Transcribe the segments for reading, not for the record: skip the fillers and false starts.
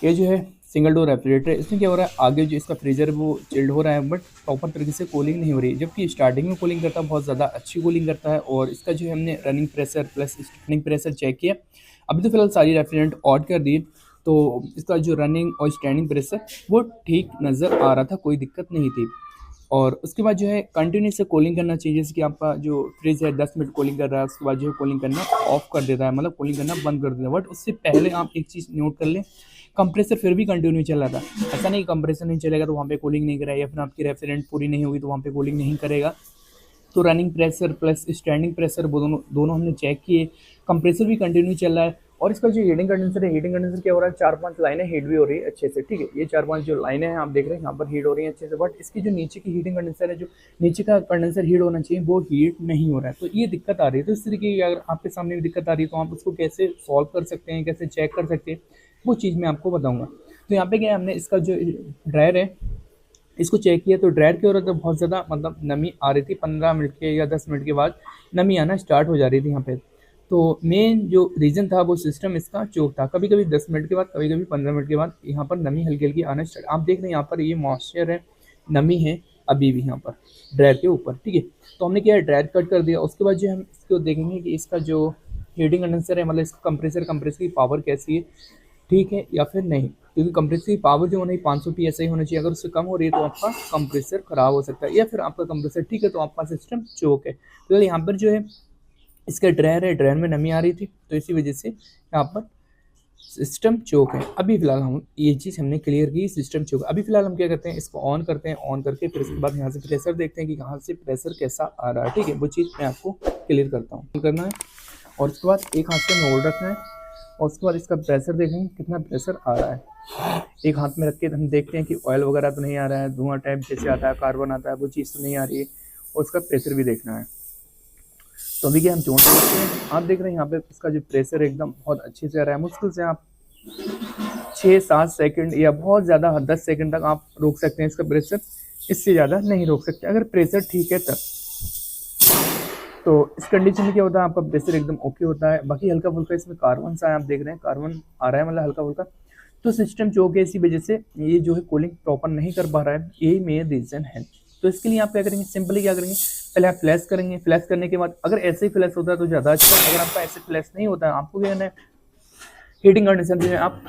ये जो है सिंगल डोर रेफ्रिजरेटर, इसमें क्या हो रहा है, आगे जो इसका फ्रीजर है वो चिल्ड हो रहा है, बट प्रॉपर तरीके से कूलिंग नहीं हो रही, जबकि स्टार्टिंग में कूलिंग करता है, बहुत ज़्यादा अच्छी कूलिंग करता है। और इसका जो है हमने running pressure plus standing pressure check किया। अभी तो फिलहाल सारी रेफ्रिजरेंट ऑन कर दिए, तो इसका जो रनिंग और स्टैंडिंग प्रेशर वो ठीक नज़र आ रहा था, कोई दिक्कत नहीं थी। और उसके बाद जो है कंटिन्यू से कूलिंग करना चाहिए, जैसे कि आपका जो फ्रिज है 10 मिनट कूलिंग कर रहा है, उसके बाद जो है कूलिंग करना ऑफ कर देता है, मतलब कूलिंग करना बंद कर देता है। बट उससे पहले आप एक चीज़ नोट कर लें, कंप्रेसर फिर भी कंटिन्यू चल रहा था। ऐसा नहीं कंप्रेसर नहीं चलेगा तो वहाँ पे कूलिंग नहीं करेगा, या फिर आपकी रेफ्रिजरेंट पूरी नहीं होगी तो वहाँ पे कूलिंग नहीं करेगा। तो running pressure plus standing pressure वो दोनों दोनों हमने चेक किए, कंप्रेसर भी कंटिन्यू चल रहा है। और इसका जो हीटिंग कंडेंसर है, हीटिंग कंडेंसर क्या हो रहा है, 4-5 लाइनें हीट भी हो रही है अच्छे से, ठीक है। ये 4-5 जो लाइनें हैं आप देख रहे हैं यहाँ पर हीट हो रही हैं अच्छे से, बट इसकी जो नीचे की हीटिंग कंडेंसर है, जो नीचे का कंडेंसर हीट होना चाहिए वो हीट नहीं हो रहा है, तो ये दिक्कत आ रही है। तो इस तरीके की अगर आपके सामने भी दिक्कत आ रही है तो आप उसको कैसे सॉल्व कर सकते हैं, कैसे चेक कर सकते हैं, वो चीज़ मैं आपको बताऊँगा। तो यहाँ पे क्या है, हमने इसका जो ड्रायर है इसको चेक किया, तो ड्रायर की औरत बहुत ज़्यादा मतलब नमी आ रही थी, 15 मिनट के या 10 मिनट के बाद नमी आना स्टार्ट हो जा रही थी यहाँ पे। तो मेन जो रीज़न था वो सिस्टम इसका चोक था, कभी कभी 10 मिनट के बाद, कभी कभी 15 मिनट के बाद यहाँ पर नमी हल्की हल्की आना स्टार्ट। आप देख रहे हैं यहाँ पर ये मॉइस्चर है, नमी है अभी भी यहाँ पर ड्रायर के ऊपर, ठीक है। तो हमने क्या है, ड्रायर कट कर दिया। उसके बाद जो हम इसको देखेंगे कि इसका जो हीटिंग कंडेंसर है, मतलब इसका कंप्रेसर की पावर कैसी है, ठीक है या फिर नहीं, क्योंकि कंप्रेसर की पावर जो होनी 500 PSI होना चाहिए, अगर उससे कम हो रही है तो आपका कंप्रेसर खराब हो सकता है, या फिर आपका कंप्रेसर ठीक है तो आपका सिस्टम चोक है। तो यहाँ पर जो है इसका ड्रायर है, ड्रायर में नमी आ रही थी, तो इसी वजह से यहाँ पर सिस्टम चोक है। अभी फिलहाल हम ये चीज़ हमने क्लियर की, सिस्टम चोक। अभी फिलहाल हम क्या करते हैं, इसको ऑन करते हैं, ऑन करके फिर उसके बाद यहाँ से प्रेशर देखते हैं कि यहाँ से प्रेशर कैसा आ रहा है, ठीक है। वो चीज़ मैं आपको क्लियर करता हूँ, करना है। और उसके बाद एक हाथ से मोड़ रखना है, और उसके बाद इसका प्रेशर देखेंगे कितना प्रेशर आ रहा है। एक हाथ में रख के हम देखते हैं कि ऑयल वगैरह तो नहीं आ रहा है, धुआं टाइप जैसे आता है, कार्बन आता है, वो चीज़ तो नहीं आ रही है। और उसका प्रेशर भी देखना है। तो अभी क्या हम जोड़ सकते हैं, आप देख रहे हैं यहाँ पे इसका जो प्रेशर एकदम बहुत अच्छे से आ रहा है। मुश्किल से आप 6-7 सेकंड या बहुत ज़्यादा 10 सेकंड तक आप रोक सकते हैं इसका प्रेशर, इससे ज़्यादा नहीं रोक सकते अगर प्रेशर ठीक है तब। तो इस कंडीशन में क्या होता है, आपका प्रेशर एकदम ओके होता है। बाकी हल्का फुल्का इसमें कार्बन सा है, आप देख रहे हैं कार्बन आ रहा है, मतलब हल्का फुल्का। तो सिस्टम चोक है, इसी वजह से ये जो है कूलिंग प्रॉपर नहीं कर पा रहा है, यही मेन रीज़न है। तो इसके लिए आप क्या करेंगे, सिंपली क्या करेंगे, पहले आप फ्लैश करेंगे। फ्लैश करने के बाद अगर ऐसे ही फ्लैश होता है तो ज़्यादा अच्छा है। अगर आपका ऐसे फ्लैश नहीं होता है, आपको क्या करना है, हीटिंग कंडीशन में आप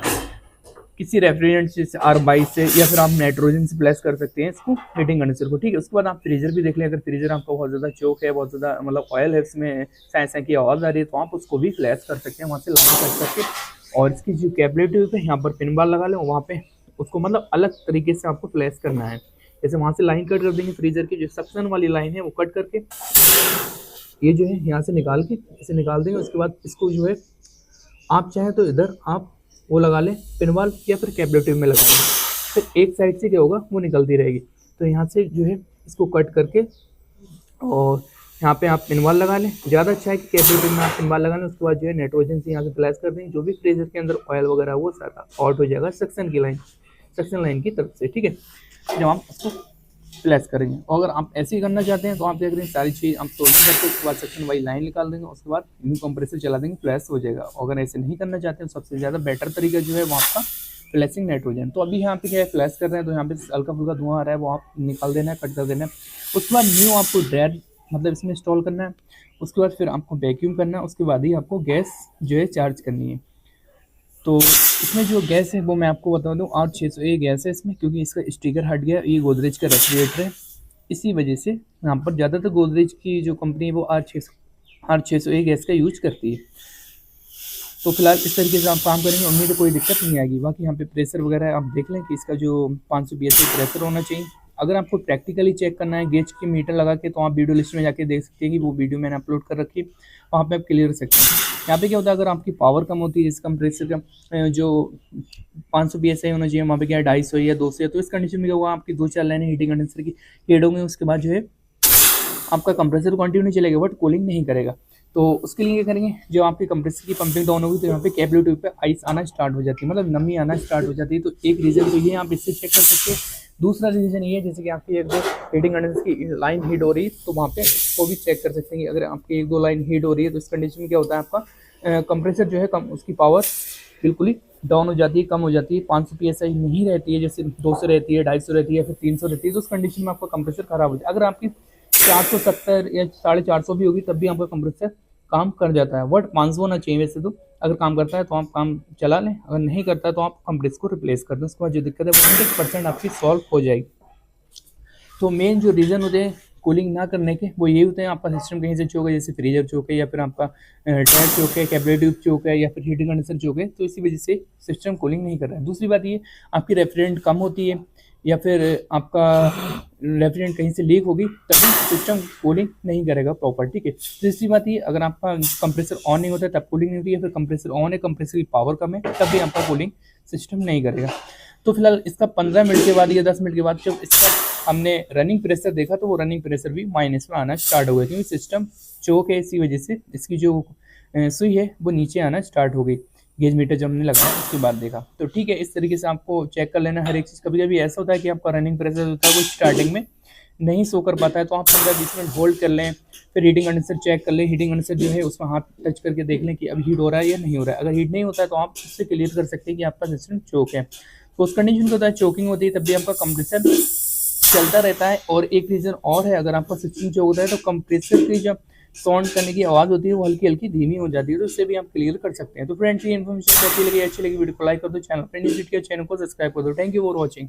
किसी रेफ्रिजरेंट से R22 से या फिर आप नाइट्रोजन से फ्लैश कर सकते हैं इसको, हीटिंग कंडेंसर को, ठीक है। उसके बाद आप फ्रीजर भी देख लें, अगर फ्रीजर आपका बहुत ज़्यादा चोक है, बहुत ज़्यादा मतलब ऑयल है इसमें, सैं की आवाज़ आ रही है, तो आप उसको भी फ्लैश कर सकते हैं वहाँ से लाइन कर सकते। और इसकी जो कैपेबिलिटी है, यहाँ पर पिन बार लगा लें, वहाँ पे उसको मतलब अलग तरीके से आपको फ्लैश करना है। जैसे वहाँ से लाइन कट कर देंगे, फ्रीजर की जो सक्शन वाली लाइन है वो कट करके ये जो है यहाँ से निकाल के इसे निकाल देंगे। उसके बाद इसको जो है आप चाहें तो इधर आप वो लगा लें पिनवाल, या फिर कैपेबिलिटी में लगा लें, फिर एक साइड से क्या होगा वो निकलती रहेगी। तो यहाँ से जो है इसको कट करके और यहाँ पे आप पिनवाल लगा लें, ज़्यादा अच्छा है कि कैपेबिलिटी में आप पिनवाल लगा लें। उसके बाद जो है नाइट्रोजन से यहाँ से फ्लैश कर दें, जो भी फ्रीजर के अंदर ऑयल वगैरह वो सारा आउट हो जाएगा सक्शन की लाइन, सक्शन लाइन की तरफ से, ठीक है। जब आप उसको फ्लैश करेंगे, और अगर आप ऐसे ही करना चाहते हैं तो आप क्या करेंगे, सारी चीज़ आप सोल्डिंग करके उसके बाद सेक्शन वाली लाइन निकाल देंगे, उसके बाद न्यू कंप्रेसर चला देंगे, फ्लैश हो जाएगा। अगर ऐसे नहीं करना चाहते हैं तो सबसे ज़्यादा बेटर तरीका जो है वो आपका फ्लैशिंग नाइट्रोजन। तो अभी यहाँ पे क्या है, फ्लैश कर रहे हैं तो यहाँ पे हल्का फुल्का धुआं आ रहा है, वो आप निकाल देना है, कट कर देना है। उसके बाद न्यू आपको ड्रायर मतलब इसमें इंस्टॉल करना है। उसके बाद फिर आपको वैक्यूम करना है, उसके बाद ही आपको गैस जो है चार्ज करनी है। तो इसमें जो गैस है वो मैं आपको बता दूँ, 8600 गैस है इसमें, क्योंकि इसका स्टिकर हट गया, ये गोदरेज का रेफ्रिजरेटर है, इसी वजह से यहाँ पर ज़्यादातर गोदरेज की जो कंपनी है वो R600 गैस का यूज करती है। तो फिलहाल इस तरीके से आप काम करेंगे, उम्मीद है कोई दिक्कत नहीं आएगी। बाकी यहाँ पे प्रेशर वगैरह आप देख लें कि इसका जो 500 PSI प्रेशर होना चाहिए। अगर आपको प्रैक्टिकली चेक करना है गेज की मीटर लगा के, तो आप वीडियो लिस्ट में जाके देख सकते हैं कि वो वीडियो मैंने अपलोड कर रखी है, वहाँ पे आप क्लियर कर सकते हैं। यहाँ पे क्या होता है, अगर आपकी पावर कम होती है, इस कंप्रेसर का जो 500 PSI होना चाहिए, वहाँ पे क्या है 250 या 200 है, तो इस कंडीशन में क्या होगा, आपकी 2-4 लाइनें हीटिंग कंडेंसर की हीट होंगी, उसके बाद जो है आपका कंप्रेसर कंटिन्यू चलेगा बट कूलिंग नहीं करेगा। तो उसके लिए क्या करेंगे, जो आपके कंप्रेसर की पंपिंग डाउन होगी तो यहाँ पे कैपेबिलिटी पे आइस आना स्टार्ट हो जाती है, मतलब नमी आना स्टार्ट हो जाती है। तो एक रीज़न तो ये आप इससे चेक कर सकते हैं। दूसरा रीज़न ये है, जैसे कि आपकी एक दो हीटिंग कंडेंसर की लाइन हीट हो रही है तो वहाँ पे इसको भी चेक कर सकते हैं कि अगर आपकी 1-2 लाइन हीट हो रही है तो इस कंडीशन में क्या होता है, आपका कंप्रेसर जो है उसकी पावर बिल्कुल ही डाउन हो जाती है, कम हो जाती है, 500 पीएसआई नहीं रहती है, जैसे 200 रहती है, 250 रहती है या फिर 300 रहती है, तो उस कंडीशन में आपका कंप्रेसर खराब हो जाता है। अगर आपकी 470 या 450 भी होगी तब भी आपका कंप्रेसर काम कर जाता है। बट 500 होना चाहिए वैसे तो। अगर काम करता है तो आप काम चला लें, अगर नहीं करता है तो आप कंप्रेसर को रिप्लेस कर दें। उसके बाद जो दिक्कत है वो 100% आपकी सॉल्व हो जाएगी। तो मेन जो रीज़न होते हैं कूलिंग ना करने के वो ये होते हैं, आपका सिस्टम कहीं से चौक है, जैसे फ्रीजर चौक है या फिर आपका टायर चौक है, कैपेसिटर चौक है या फिर हीटिंग कंडेंसर चौक है, तो इसी वजह से सिस्टम कूलिंग नहीं कर रहा है। दूसरी बात ये, आपकी रेफ्रिजरेंट कम होती है या फिर आपका रेफ्रिजरेंट कहीं से लीक होगी तभी सिस्टम कूलिंग नहीं करेगा प्रॉपर, ठीक है। तीसरी बात ये, अगर आपका कंप्रेसर ऑन नहीं होता है तब कूलिंग नहीं होती है, फिर कंप्रेसर ऑन है, कंप्रेसर की पावर कम है, तब भी आपका कूलिंग सिस्टम नहीं करेगा। तो फिलहाल इसका 15 मिनट के बाद या 10 मिनट के बाद जब इसका हमने रनिंग प्रेशर देखा तो वो रनिंग प्रेशर भी माइनस में आना स्टार्ट हो गया, क्योंकि सिस्टम चोक है, इसी वजह से इसकी जो सुई है वो नीचे आना स्टार्ट हो गई। गेज मीटर जब हमने लगाया उसके बाद देखा, तो ठीक है, इस तरीके से आपको चेक कर लेना हर एक चीज़। कभी कभी ऐसा होता है कि आपका रनिंग प्रेशर होता है वो स्टार्टिंग में नहीं शो कर पाता है, तो आप 15-20 मिनट होल्ड कर लें, फिर हीटिंग कंडेंसर चेक कर लें। हीटिंग कंडेंसर जो है उसमें हाथ टच करके देख लें कि अब हीट हो रहा है या नहीं हो रहा है। अगर हीट नहीं होता है तो आप उससे क्लियर कर सकते हैं कि आपका सिस्टम चोक है। तो उस कंडीशन को होता है चोकिंग होती है, तब भी आपका कंप्रेसर चलता रहता है। और एक रीज़न और है, अगर आपका सिस्टम चोक होता है तो कंप्रेसर की जब साउंड करने की आवाज़ होती है वो हल्की हल्की धीमी हो जाती है, तो उससे भी आप क्लियर कर सकते हैं। तो फ्रेंड्स, ये इन्फॉर्मेशन कैसी लगी, अच्छी लगी वीडियो को लाइक कर दो, चैनल पर न्यू वीडियो चैनल को सब्सक्राइब कर दो। Thank you for watching.